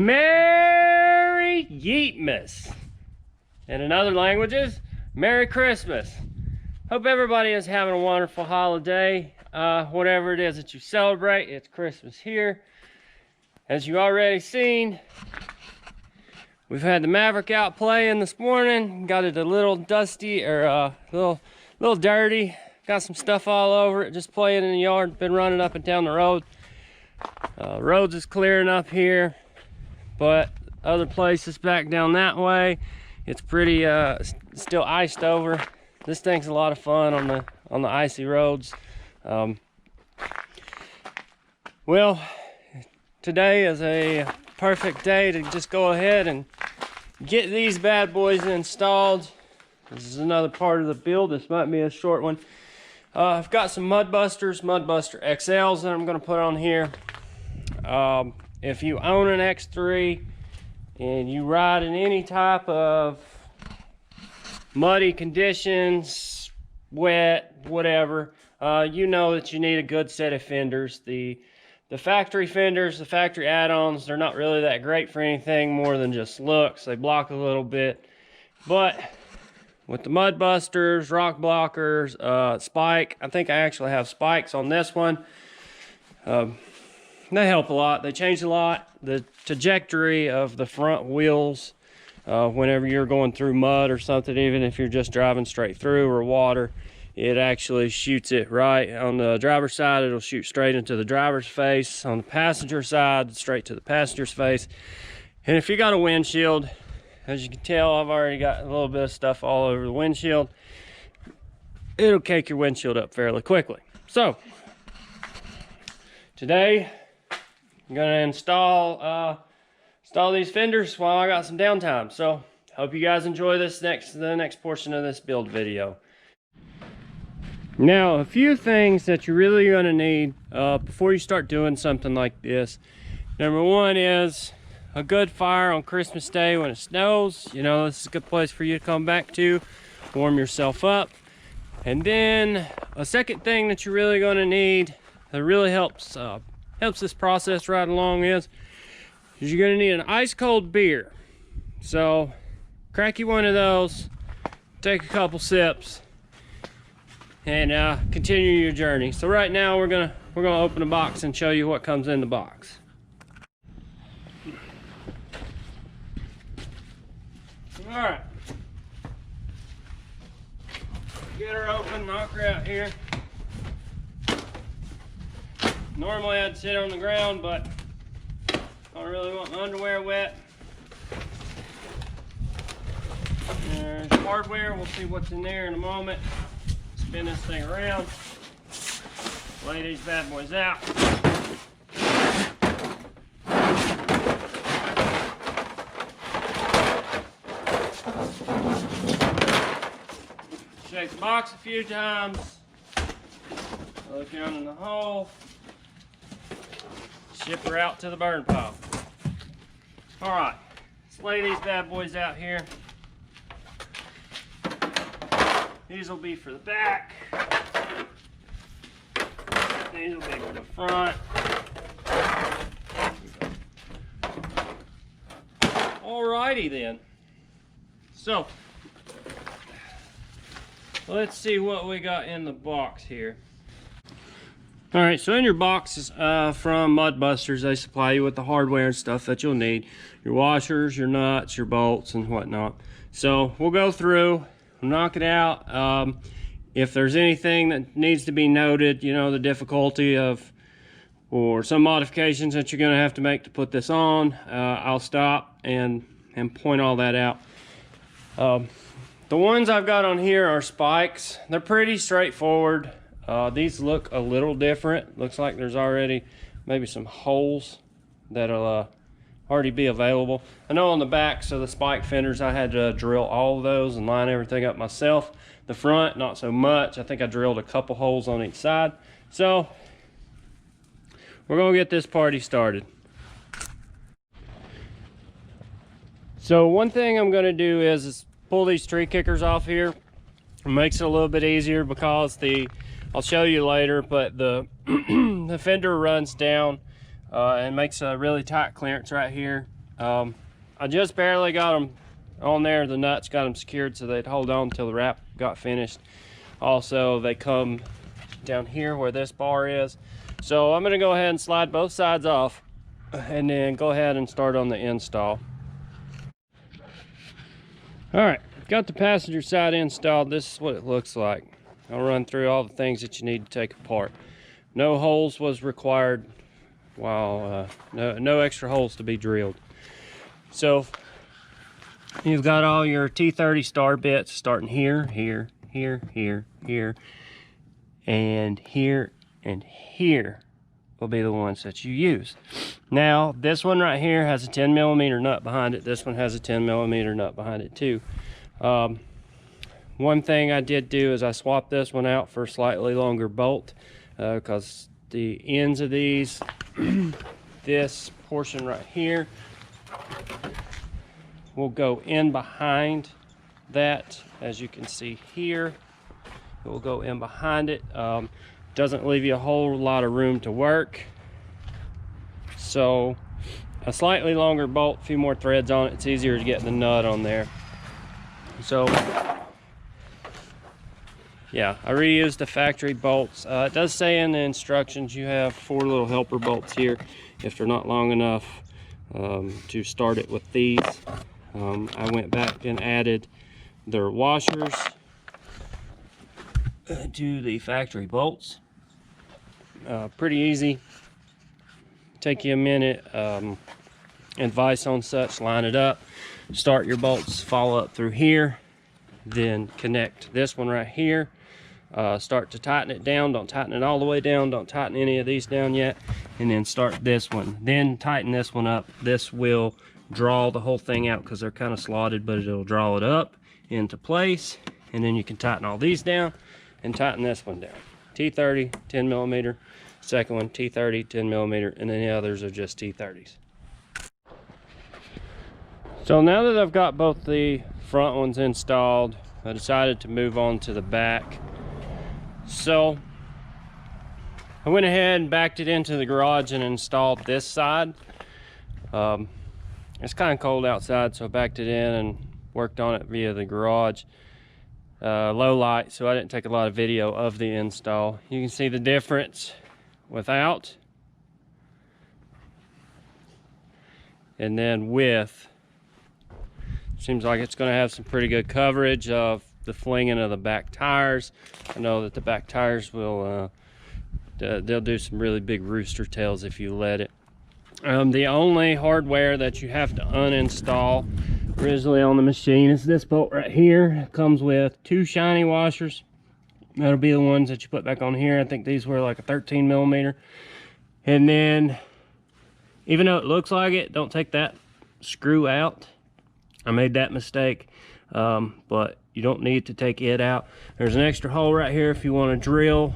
Merry Yeetmas. And in other languages, Merry Christmas. Hope everybody is having a wonderful holiday. Whatever it is that you celebrate, it's Christmas here. As you already seen, we've had the Maverick out playing this morning. Got it a little dusty, or a little dirty. Got some stuff all over it, just playing in the yard. Been running up and down the road. Roads is clearing up here, but other places back down that way, it's pretty still iced over. This thing's a lot of fun on the icy roads. Well, today is a perfect day to just go ahead and get these bad boys installed. This is another part of the build. This might be a short one. I've got some Mudbusters, Mudbuster XLs that I'm going to put on here. If you own an X3 and you ride in any type of muddy conditions, wet, whatever, you know that you need a good set of fenders. The factory fenders, the factory add-ons, they're not really that great for anything more than just looks. They block a little bit, but with the Mudbusters, rock blockers, spike, I think I actually have spikes on this one. They help a lot. They change a lot. The trajectory of the front wheels, whenever you're going through mud or something, even if you're just driving straight through or water, it actually shoots it right. On the driver's side, it'll shoot straight into the driver's face. On the passenger side, straight to the passenger's face. And if you got a windshield, as you can tell, I've already got a little bit of stuff all over the windshield. It'll cake your windshield up fairly quickly. So, today, I'm gonna install these fenders while I got some downtime. So, hope you guys enjoy the next portion of this build video. Now, a few things that you're really gonna need before you start doing something like this. Number one is a good fire on Christmas Day when it snows. You know, this is a good place for you to come back to, warm yourself up. And then a second thing that you're really gonna need that really helps this process right along is you're gonna need an ice cold beer. So crack you one of those, take a couple sips, and continue your journey. So right now we're gonna open a box and show you what comes in the box. All right, get her open, knock her out here. Normally I'd sit on the ground, but I don't really want my underwear wet. There's hardware. We'll see what's in there in a moment. Spin this thing around. Lay these bad boys out. Shake the box a few times. Look down in the hole. Ship her out to the burn pile. Alright, let's lay these bad boys out here. These will be for the back. These will be for the front. Alrighty then. So, let's see what we got in the box here. Alright, so in your boxes from Mudbusters, they supply you with the hardware and stuff that you'll need. Your washers, your nuts, your bolts, and whatnot. So we'll go through, knock it out. If there's anything that needs to be noted, you know, the difficulty of, or some modifications that you're going to have to make to put this on, I'll stop and point all that out. The ones I've got on here are spikes. They're pretty straightforward. These look a little different. Looks like there's already maybe some holes that'll already be available. I know on the back, so the spike fenders, I had to drill all of those and line everything up myself. The front, not so much. I think I drilled a couple holes on each side. So we're gonna get this party started. So one thing I'm gonna do is pull these tree kickers off here. It makes it a little bit easier because I'll show you later, but the the fender runs down and makes a really tight clearance right here. I just barely got them on there. The nuts got them secured so they'd hold on until the wrap got finished. Also, they come down here where this bar is. So I'm gonna go ahead and slide both sides off and then go ahead and start on the install. All right, got the passenger side installed. This is what it looks like. I'll run through all the things that you need to take apart. No holes was required, while no extra holes to be drilled. So you've got all your T30 star bits starting here, here, here, here, here, and here, and here will be the ones that you use. Now, this one right here has a 10mm nut behind it. This one has a 10mm nut behind it too. One thing I did do is I swapped this one out for a slightly longer bolt because the ends of these, this portion right here, will go in behind that. As you can see here, it will go in behind it. Doesn't leave you a whole lot of room to work. So a slightly longer bolt, a few more threads on it, it's easier to get the nut on there. So yeah, I reused the factory bolts. It does say in the instructions you have 4 little helper bolts here if they're not long enough to start it with these. I went back and added their washers to the factory bolts. Pretty easy. Take you a minute. Advice on such: line it up, start your bolts, follow up through here, then connect this one right here. Start to tighten it down. Don't tighten it all the way down. Don't tighten any of these down yet. And then start this one. Then tighten this one up. This will draw the whole thing out because they're kind of slotted, but it'll draw it up into place. And then you can tighten all these down and tighten this one down. T30, 10mm. Second one, T30, 10mm. And then the others are just T30s. So now that I've got both the front ones installed, I decided to move on to the back. So I went ahead and backed it into the garage and installed this side. It's kind of cold outside, so I backed it in and worked on it via the garage. Low light, so I didn't take a lot of video of the install. You can see the difference without and then with. Seems like it's going to have some pretty good coverage of the flinging of the back tires. I know that the back tires will they'll do some really big rooster tails if you let it. The only hardware that you have to uninstall originally on the machine is this bolt right here. It comes with 2 shiny washers. That'll be the ones that you put back on here. I think these were like a 13 millimeter. And then, even though it looks like it, don't take that screw out. I made that mistake, but you don't need to take it out. There's an extra hole right here if you want to drill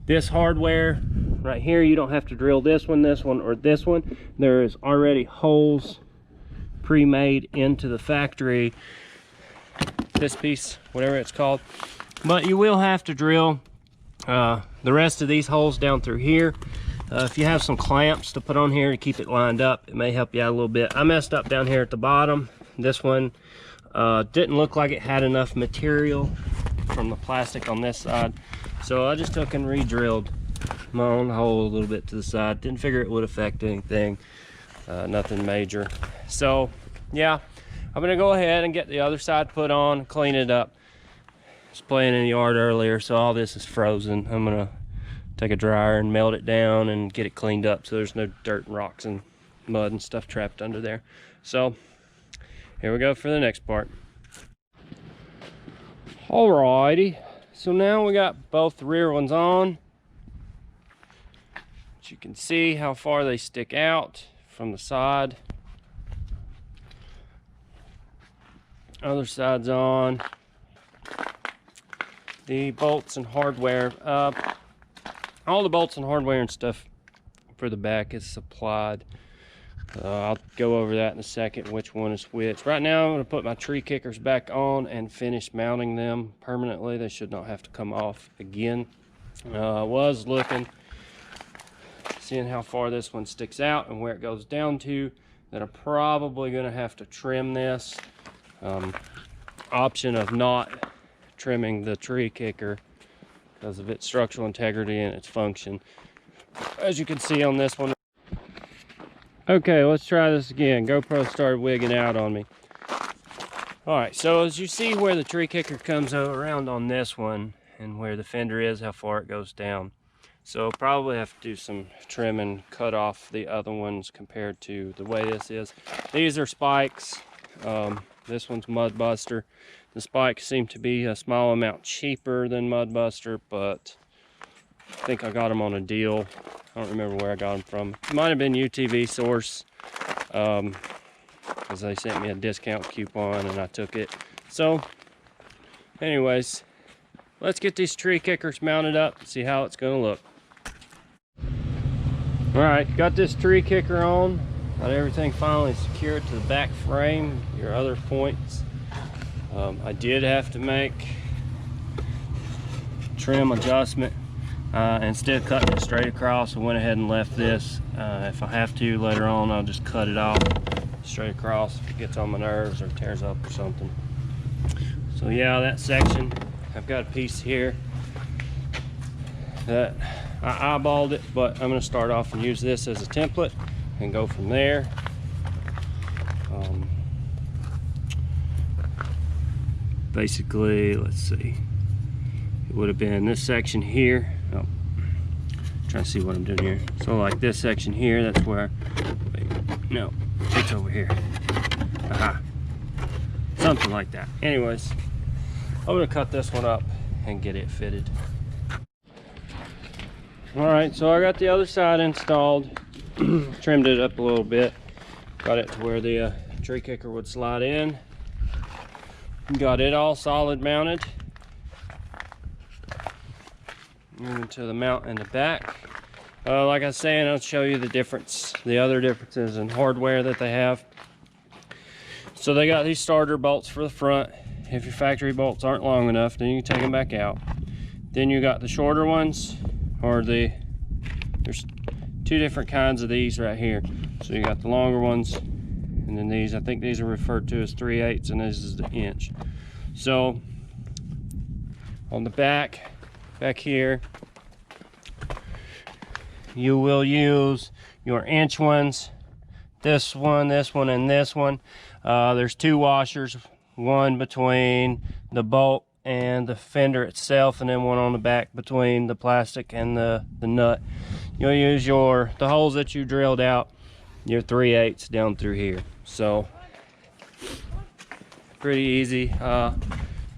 this hardware right here. You don't have to drill this one, or this one. There is already holes pre-made into the factory, this piece, whatever it's called. But you will have to drill the rest of these holes down through here. If you have some clamps to put on here to keep it lined up, it may help you out a little bit. I messed up down here at the bottom. This one didn't look like it had enough material from the plastic on this side, so I just took and re-drilled my own hole a little bit to the side. Didn't figure it would affect anything, nothing major. So yeah, I'm gonna go ahead and get the other side put on, clean it up. I was playing in the yard earlier, so all this is frozen. I'm gonna take a dryer and melt it down and get it cleaned up so there's no dirt and rocks and mud and stuff trapped under there. So here we go for the next part. Alrighty, so now we got both the rear ones on. As you can see how far they stick out from the side. Other side's on. The bolts and hardware, all the bolts and hardware and stuff for the back is supplied. I'll go over that in a second, which one is which. Right now I'm going to put my tree kickers back on and finish mounting them permanently. They should not have to come off again. I was looking, seeing how far this one sticks out and where it goes down to, that I'm probably going to have to trim this. Option of not trimming the tree kicker because of its structural integrity and its function, as you can see on this one. Okay, let's try this again. GoPro started wigging out on me. Alright, so as you see where the tree kicker comes around on this one and where the fender is, how far it goes down. So probably have to do some trim and cut off the other ones compared to the way this is. These are spikes. This one's Mudbuster. The spikes seem to be a small amount cheaper than Mudbuster, but I think I got them on a deal. I don't remember where I got them from. It might have been UTV Source, because they sent me a discount coupon and I took it. So anyways, let's get these tree kickers mounted up and see how it's going to look. Alright, got this tree kicker on. Got everything finally secured to the back frame, your other points. I did have to make trim adjustment. Instead of cutting it straight across, I went ahead and left this. If I have to later on, I'll just cut it off straight across if it gets on my nerves or tears up or something. So yeah, that section, I've got a piece here that I eyeballed it, but I'm going to start off and use this as a template and go from there. Basically, let's see, it would have been this section here. Oh, trying to see what I'm doing here. So like this section here, that's where, wait, no, it's over here. Aha, something like that. Anyways, I'm gonna cut this one up and get it fitted. All right, so I got the other side installed. Trimmed it up a little bit, got it to where the tree kicker would slide in. Got it all solid mounted. Moving to the mount in the back. Like I was saying, I'll show you the difference, the other differences in hardware that they have. So they got these starter bolts for the front. If your factory bolts aren't long enough, then you can take them back out. Then you got the shorter ones, or there's two different kinds of these right here. So you got the longer ones, and then these, I think these are referred to as 3/8, and this is the inch. So on the back here, you will use your inch ones, this one, and this one. There's 2 washers, one between the bolt and the fender itself, and then one on the back between the plastic and the nut. You'll use the holes that you drilled out, your 3/8 down through here. So pretty easy. The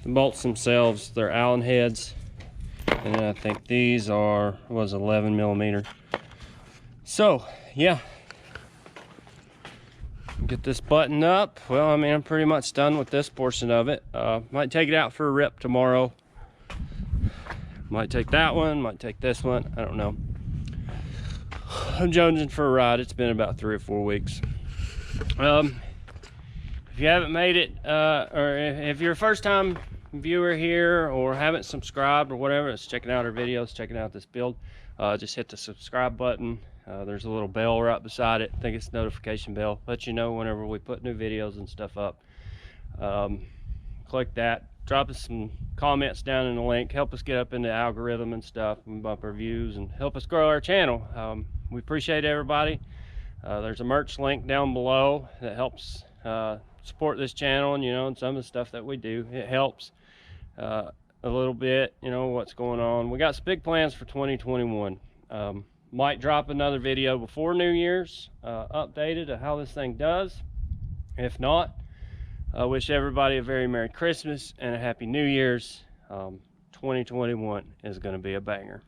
bolts themselves, they're Allen heads, and I think these was 11 millimeter. So yeah, get this buttoned up. Well, I mean, I'm pretty much done with this portion of it. Might take it out for a rip tomorrow. Might take that one, might take this one, I don't know. I'm jonesing for a ride. It's been about 3 or 4 weeks. If you haven't made it, or if you're a first time viewer here or haven't subscribed or whatever, it's checking out our videos, checking out this build, just hit the subscribe button. There's a little bell right beside it. I think it's a notification bell. Let you know whenever we put new videos and stuff up. Click that. Drop us some comments down in the link. Help us get up in the algorithm and stuff, and bump our views, and help us grow our channel. We appreciate everybody. There's a merch link down below that helps support this channel, and and some of the stuff that we do. It helps a little bit, what's going on. We got some big plans for 2021. Might drop another video before New Year's, updated of how this thing does. If not, I wish everybody a very Merry Christmas and a Happy New Year's. 2021 is going to be a banger.